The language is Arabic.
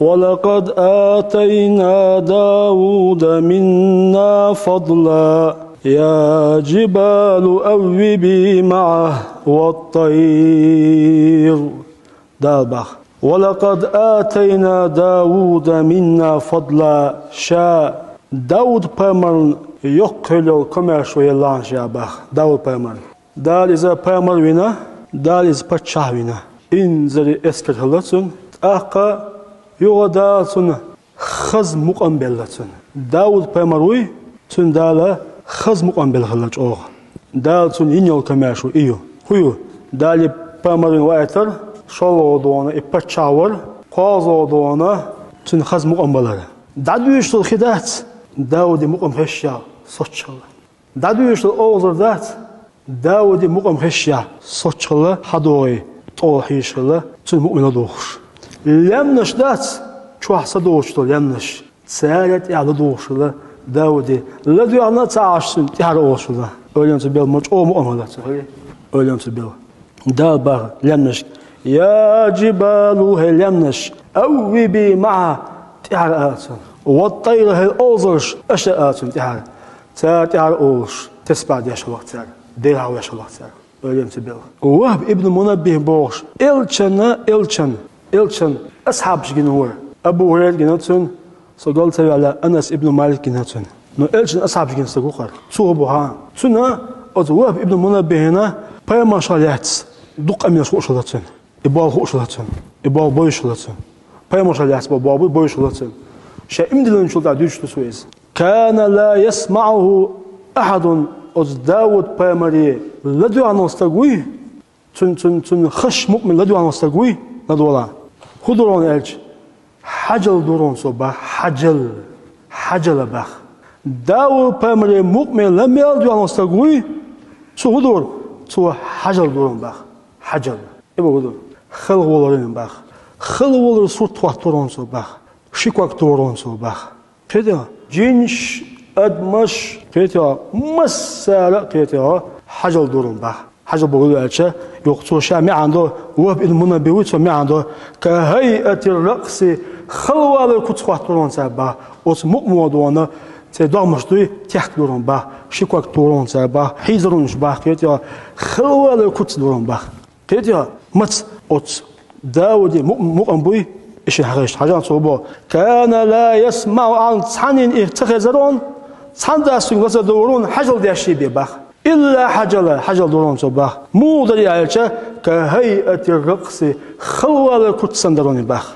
ولقد آتينا داود منا فضلا يا جبال أوبي معه والطير. دابخ ولقد آتينا داود منا فضلا شا داود بامرن يقل كمشو يلان شابخ داود بامرن دال إذا بامر وينا دال إذا بتشاه وينا إن زري إسكت هلتون أقا يغدالتون خز مقنبلتون داود بامروي تون دالا خز مقنبل هلت أوه دالتون ينيل كمشو إيو هيو دالي بامرين وايتر شلو دونا إبتشاور قازو دونا تون خز مقنبلر دادويش الخدات داودي مقام هشيا صوتشل دادويش الأوزر ذات داودي مقام هشيا صوتشل حدوي طول هيشل تون مؤمن دوخش لمنش ذات شو حصل دوش تو لمنش سالت على دوشل داودي لدو أنا تعاشن تهر أوشل أولين تبيل مش أو مؤمنات أولين تبيل دابر لمنش يا جبال هلمنش أوبي معه تهر آتن والطير هالأوزرش أشياء تهر تهر أوش تسبع ديش الوقت تهر ديرها ويش الوقت تهر أولين تبيل وهب ابن منبه بوش إلشن أصحاب جنور أبو هريرة جناتون سقال تبي على أنس ابن مالك جناتون نو إلشن أصحاب جن سقوقر سو بوها سنا أزواب ابن منبه هنا بيما شاليات دق أمين سوق شلاتون إبال خوش شلاتون إبال بوي شلاتون بيما شاليات بابو بوي شلاتون شيء إمدلن شلتا دوش تسويز كان لا يسمعه أحد أز داود بيمري لدو عن استقوي تن خش مؤمن لدو عن استقوي ندولا خدرون إلج حجل دورون صبا حجل بخ داود بيمري مؤمن لم يلدو عن استقوي شو خدور شو حجل دورون بخ حجل إبو خدور خلق ولرين بخ خلق ولر صوت توات دورون صبا شيكوك دورون صباح كده جنش أدمش كده مسألة كده حجل دورون بخ حجل بقوله أشياء يقصوشا ما عنده وهب المنبه ما عنده كهيئة الرقص خلوا الكتوات دورون صباح وسمو دوانا تدامش دوي تحت دورون بخ شيكوك دورون صباح حيزرونش بخ كده خلوا الكت دورون بخ كده مت أوت داودي مؤمن إيش هرشت حاجة صوبه كان لا يسمع عن صحن اتخذرون صحن داسون وزدورون حجل داشي ببخ إلا حجل دورون صباح مو دري عيشة كهيئة الرقص خلوا الكتسندرون بخ